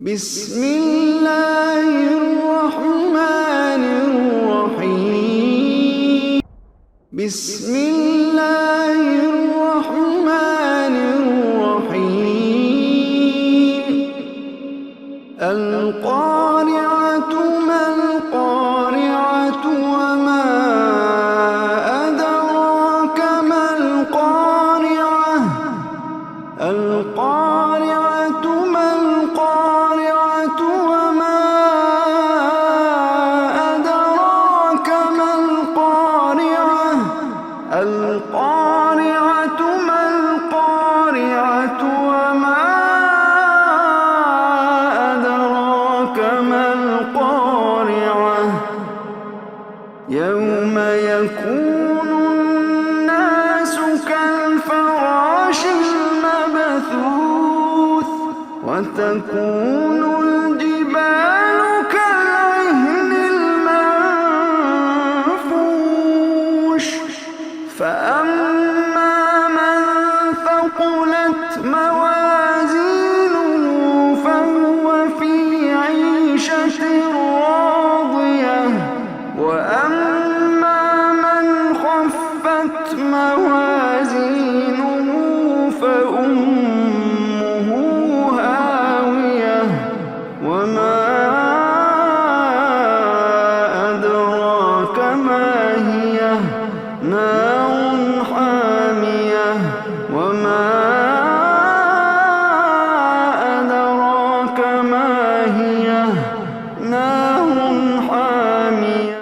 بسم الله الرحمن الرحيم بسم الله الرحمن الرحيم القارعة ما القارعة وما أدراك ما القارعة القارعة ما القارعة وما أدراك ما القارعة القارعة ما القارعة وما أدراك ما القارعة يوم يكون الناس كالفراش المبثوث وتكون الجبال كالعهن المنفوش فأما من ثقلت موازينه فهو في عيشة راضية وأما من خفت موازينه فأمه هاوية وما أدراك ما هي نار حامية وما أدراك ما هي نار حامية.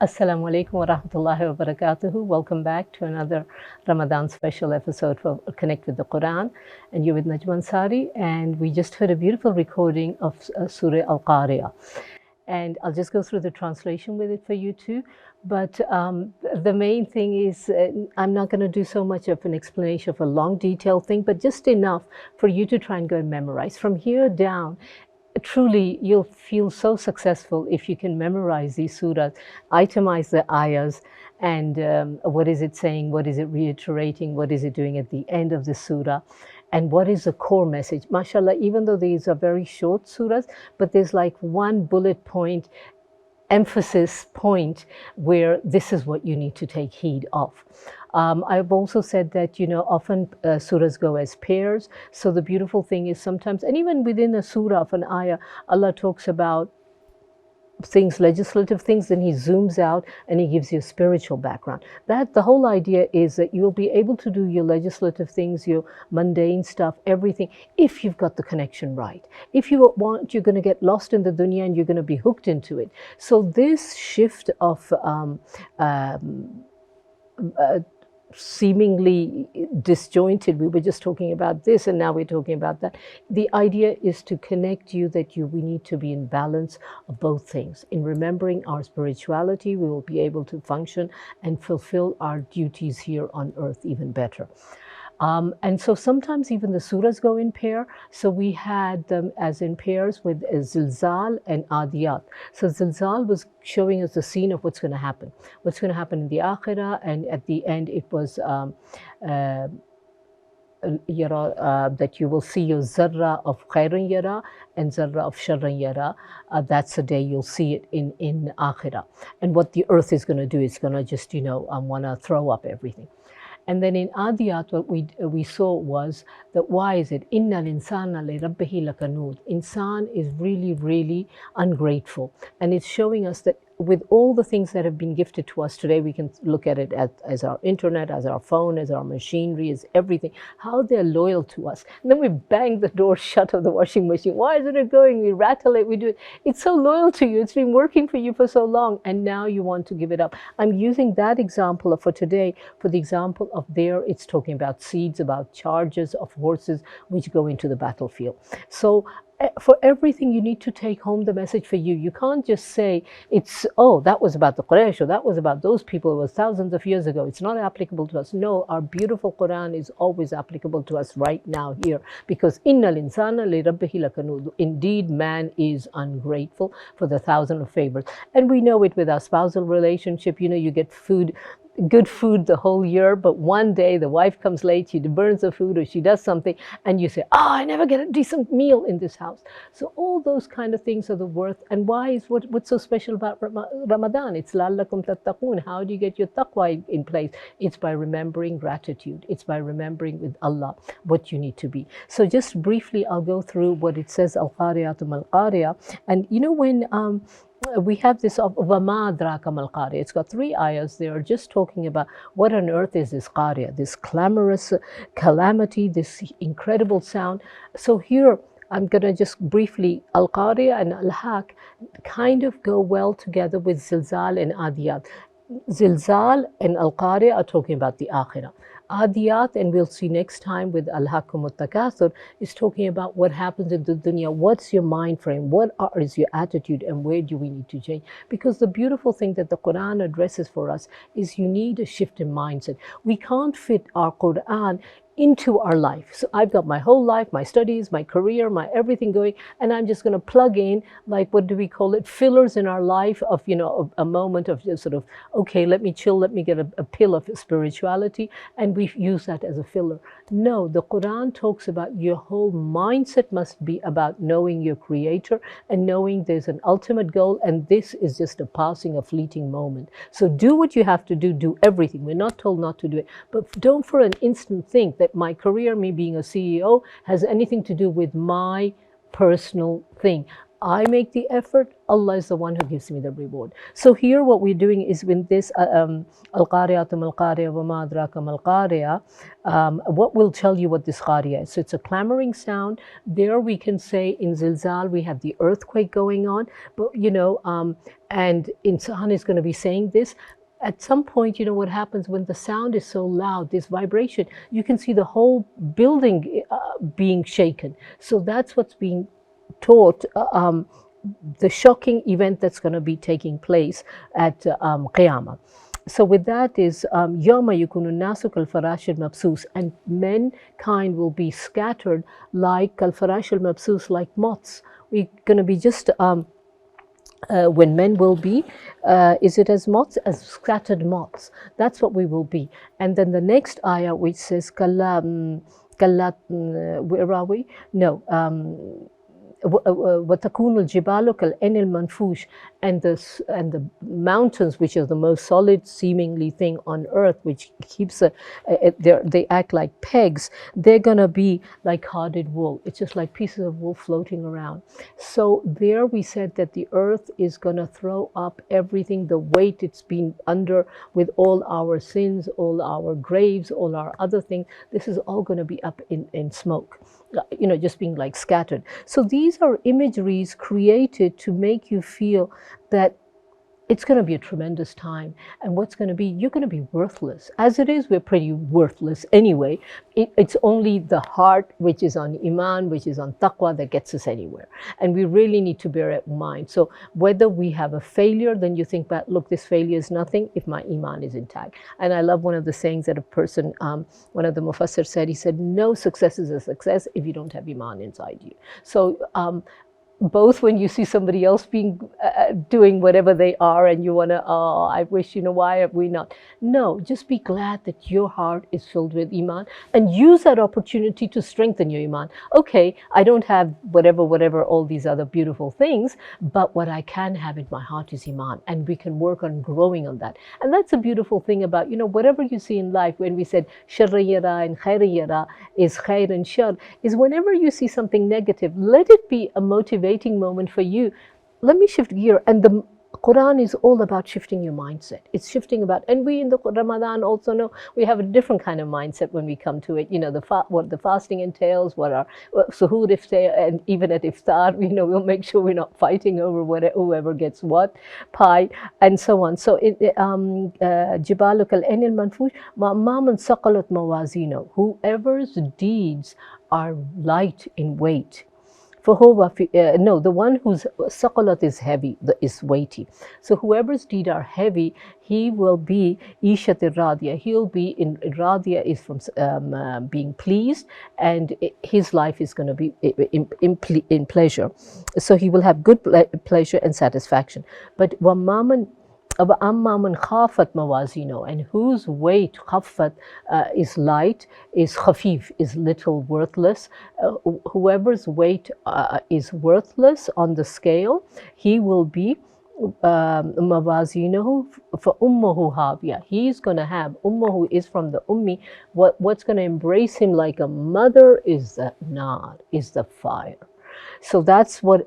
Assalamu alaikum wa rahmatullahi wa barakatuhu. Welcome back to another Ramadan special episode for Connect with the Quran. And you're with Najman Sari, and we just heard a beautiful recording of Surah Al-Qari'ah. And I'll just go through the translation with it for you too. But the main thing is, I'm not going to do so much of an explanation of a long detailed thing, but just enough for you to try and go and memorize. From here down, truly, you'll feel so successful if you can memorize these surahs, itemize the ayahs, and what is it saying, what is it reiterating, what is it doing at the end of the surah, and what is the core message. MashaAllah, even though these are very short surahs, but there's like one bullet point, emphasis point where this is what you need to take heed of. I've also said that, often surahs go as pairs. So the beautiful thing is sometimes, and even within a surah of an ayah, Allah talks about things, legislative things, then He zooms out and He gives you a spiritual background. That the whole idea is that you'll be able to do your legislative things, your mundane stuff, everything, if you've got the connection right. If you want, you're going to get lost in the dunya and you're going to be hooked into it. So this shift of seemingly disjointed, we were just talking about this and now we're talking about that. The idea is to connect you that we need to be in balance of both things. In remembering our spirituality, we will be able to function and fulfill our duties here on earth even better. And so sometimes even the surahs go in pair. So we had them as in pairs with Zilzal and Adiyat. So Zilzal was showing us the scene of what's going to happen. What's going to happen in the Akhirah, and at the end it was that you will see your zarra of khairun yara and zarra of sharrun yara. That's the day you'll see it in Akhirah. And what the earth is going to do, it's going to just, want to throw up everything. And then in Adiyat, what we saw was that why is it? Innal insana li rabbihi lakanud. Insan is really, really ungrateful. And it's showing us that with all the things that have been gifted to us today, we can look at it as our internet, as our phone, as our machinery, as everything, how they're loyal to us. And then we bang the door shut of the washing machine. Why isn't it going? We rattle it, we do it. It's so loyal to you. It's been working for you for so long. And now you want to give it up. I'm using that example for today for the example of there. It's talking about seeds, about charges of horses which go into the battlefield. So for everything, you need to take home the message for you. You can't just say, that was about the Quraysh, or that was about those people, it was thousands of years ago. It's not applicable to us. No, our beautiful Quran is always applicable to us right now here, because innal insana li rabbihi lakanud. Indeed, man is ungrateful for the thousand of favors. And we know it with our spousal relationship. You get food good food the whole year, but one day the wife comes late, she burns the food or she does something, and you say, oh, I never get a decent meal in this house. So all those kind of things are the worth. And why is what's so special about Ramadan? It's la'allakum tattaqoon. How do you get your taqwa in place? It's by remembering gratitude. It's by remembering with Allah what you need to be. So just briefly, I'll go through what it says, al-qari'atu mal-qari'ah. And you know, when we have this of وَمَا أَدْرَاكَ مَا الْقَارِعَةُ. It's got 3 ayahs. They are just talking about what on earth is this qari'ah, this clamorous calamity, this incredible sound. So here I'm going to just briefly, al-qari'ah and al-haq kind of go well together with zilzal and adiyat. Zilzal and al-qari'ah are talking about the akhirah. Adiyat, and we'll see next time with Al-Hakum Takathur, is talking about what happens in the dunya. What's your mind frame? What is your attitude, and where do we need to change? Because the beautiful thing that the Quran addresses for us is you need a shift in mindset. We can't fit our Quran into our life. So I've got my whole life, my studies, my career, my everything going, and I'm just going to plug in, like, what do we call it, fillers in our life of, you know, a moment of just sort of, okay, let me chill, let me get a pill of spirituality, and we use that as a filler. No, the Quran talks about your whole mindset must be about knowing your creator and knowing there's an ultimate goal, and this is just a passing, a fleeting moment. So do what you have to do everything. We're not told not to do it, but don't for an instant think that my career, me being a CEO, has anything to do with my personal thing. I make the effort, Allah is the one who gives me the reward. So here what we're doing is with this al-qari'atu mal-qari'ah wa ma adraka mal-qari'ah, what will tell you what this qari'ah is. So it's a clamoring sound. There we can say in zilzal we have the earthquake going on, but you know, and insan is going to be saying this. At some point, you know what happens when the sound is so loud, this vibration, you can see the whole building being shaken. So that's what's being taught, the shocking event that's going to be taking place at Qiyamah. So with that is Yawma yakunu nasu kal farashil mabsus, and mankind will be scattered like kal farashil mabsus, like moths. We're going to be just when men will be, is it as moths, as scattered moths? That's what we will be. And then the next ayah which says, where are we? No. وَتَكُونُ الْجِبَالُ كَالْعِنِ الْمَنْفُوشِ, and the mountains, which are the most solid seemingly thing on earth, which keeps they act like pegs, they're going to be like carded wool. It's just like pieces of wool floating around. So there we said that the earth is going to throw up everything, the weight it's been under with all our sins, all our graves, all our other things. This is all going to be up in smoke, you know, just being like scattered. So these are imageries created to make you feel that it's going to be a tremendous time, and what's going to be, you're going to be worthless. As it is, we're pretty worthless anyway. It's only the heart, which is on iman, which is on taqwa, that gets us anywhere. And we really need to bear it in mind. So whether we have a failure, then you think back, look, this failure is nothing if my iman is intact. And I love one of the sayings that a person, one of the mufassir said, he said, no success is a success if you don't have iman inside you. So both when you see somebody else being doing whatever they are, and you want to, oh, I wish, you know, why have we not? No, just be glad that your heart is filled with iman, and use that opportunity to strengthen your iman. Okay, I don't have whatever, all these other beautiful things, but what I can have in my heart is iman, and we can work on growing on that. And that's a beautiful thing about, you know, whatever you see in life, when we said sharra yara and khayra yara is khayr and shar, is whenever you see something negative, let it be a motivation moment for you. Let me shift gear. And the Quran is all about shifting your mindset. It's shifting about, and we in the Ramadan also know we have a different kind of mindset when we come to it. You know, what the fasting entails, what our suhoor, iftar, and even at iftar, you know, we'll make sure we're not fighting over whoever gets what pie and so on. So Jibalu kal enil manfush ma man saqalat mawazino, whoever's deeds are light in weight. No, the one whose saqalat is heavy, is weighty. So whoever's deeds are heavy, he will be ishatir radiyah. He'll be in radiyah, is from being pleased, and his life is going to be in pleasure. So he will have good pleasure and satisfaction. But wamaman وَأَمَّا مَنْ خَافَتْ مَوَازِينُهُ, and whose weight خَفَّت is light, is خفيف is little, worthless. Whoever's weight is worthless on the scale, he will be مَوَازِينُهُ فَأُمُّهُ هَاوِيَةٌ. He's going to have, ummuhu is from the ummi, what's going to embrace him like a mother is the nar, is the fire. So that's what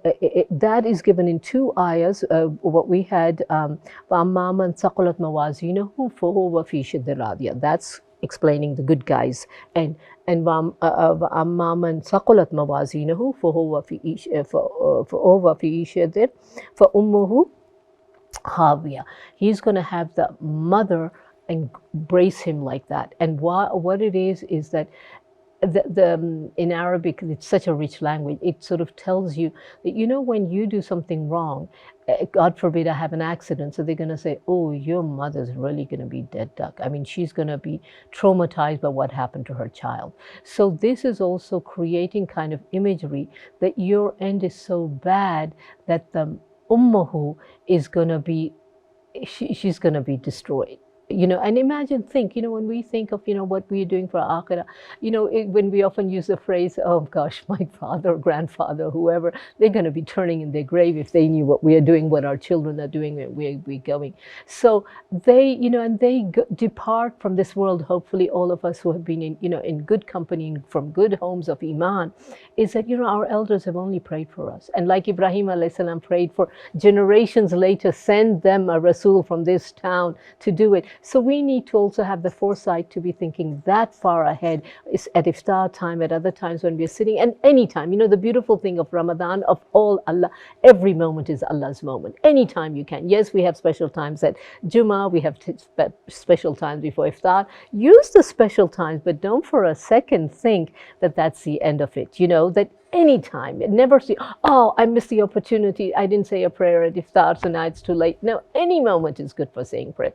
that is given in two ayahs. What we had, فَأَمَّا مَنْ ثَقُلَتْ مَوَازِينُهُ فَهُوَ فِي شِدَّةٍ رَاضِيَةٍ. That's explaining the good guys. And وَأَمَّا مَنْ ثَقُلَتْ مَوَازِينُهُ فَهُوَ فِي عِيشَةٍ فَأُمُّهُ هَاوِيَةٌ. He's going to have the mother embrace him like that. And what it is that in Arabic, it's such a rich language. It sort of tells you that, when you do something wrong, God forbid I have an accident, so they're going to say, oh, your mother's really going to be dead duck. I mean, she's going to be traumatized by what happened to her child. So this is also creating kind of imagery that your end is so bad that the ummuhu is going to be, she's going to be destroyed. And imagine, think, when we think of, what we're doing for akhirah, when we often use the phrase, oh gosh, my father or grandfather, whoever, they're going to be turning in their grave if they knew what we are doing, what our children are doing, where we're going. So they, and they depart from this world, hopefully all of us who have been in good company, from good homes of Iman, is that, our elders have only prayed for us. And like Ibrahim alayhi salam prayed for generations later, send them a Rasul from this town to do it. So we need to also have the foresight to be thinking that far ahead, at iftar time, at other times when we're sitting, and any time. The beautiful thing of Ramadan, of all Allah, every moment is Allah's moment. Anytime you can. Yes, we have special times at Jummah, we have special times before iftar. Use the special times, but don't for a second think that that's the end of it. That anytime, never see, oh, I missed the opportunity, I didn't say a prayer at iftar, so now it's too late. No, any moment is good for saying prayer.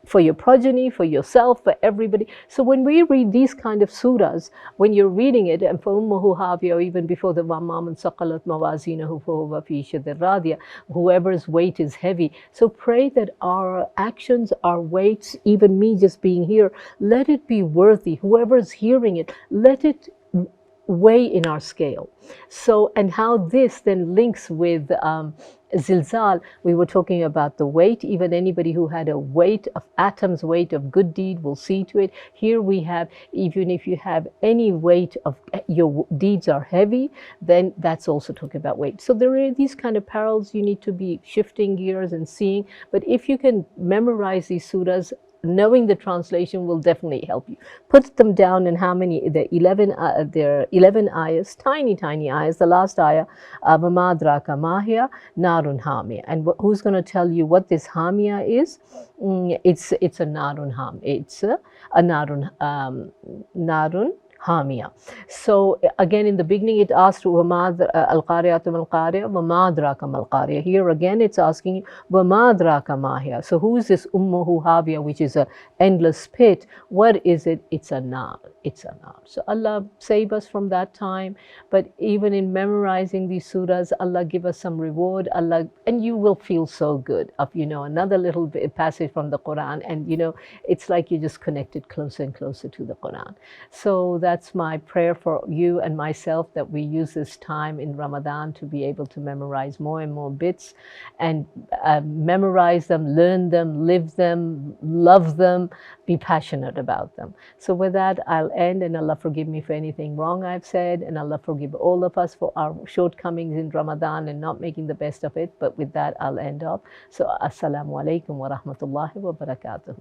For your progeny, for yourself, for everybody. So when we read these kind of surahs, when you're reading it, and for ummuhu hawiya, or even before the وَأَمَّا مَنْ ثَقَلَتْ مَوَازِينُهُ فَهُوَ فِي عِيشَةٍ رَاضِيَةٍ, whoever's weight is heavy. So pray that our actions, our weights, even me just being here, let it be worthy. Whoever's hearing it, let it weigh in our scale. So, and how this then links with zilzal, we were talking about the weight. Even anybody who had a weight of atoms, weight of good deed, will see to it. Here we have, even if you have any weight of your deeds are heavy, then that's also talking about weight. So there are these kind of parallels you need to be shifting gears and seeing. But if you can memorize these surahs, knowing the translation will definitely help you. Put them down in how many? There are 11 ayahs, tiny ayahs. The last ayah, وَمَا أَدْرَاكَ مَا هِيَ نَارٌ حَامِيَةٌ. And who's going to tell you what this hamia is? It's a narun ham. It's a narun hamia. So again, in the beginning, it asked وَمَا الْقَارِعَةُ مَا الْقَارِعَةُ وَمَا أَدْرَاكَ مَا الْقَارِعَةُ. Here again, it's asking وَمَا أَدْرَاكَ مَا هِيَ. So who is this ummuhu hawiya, which is an endless pit? What is it? It's a nar. It's a nar. So Allah save us from that time. But even in memorizing these surahs, Allah give us some reward. Allah, and you will feel so good of another little passage from the Quran, and it's like you just connected closer and closer to the Quran. So that's my prayer for you and myself, that we use this time in Ramadan to be able to memorize more and more bits, and memorize them, learn them, live them, love them, be passionate about them. So with that, I'll end, and Allah forgive me for anything wrong I've said, and Allah forgive all of us for our shortcomings in Ramadan and not making the best of it. But with that, I'll end off. So assalamu alaikum wa rahmatullahi wa barakatuh.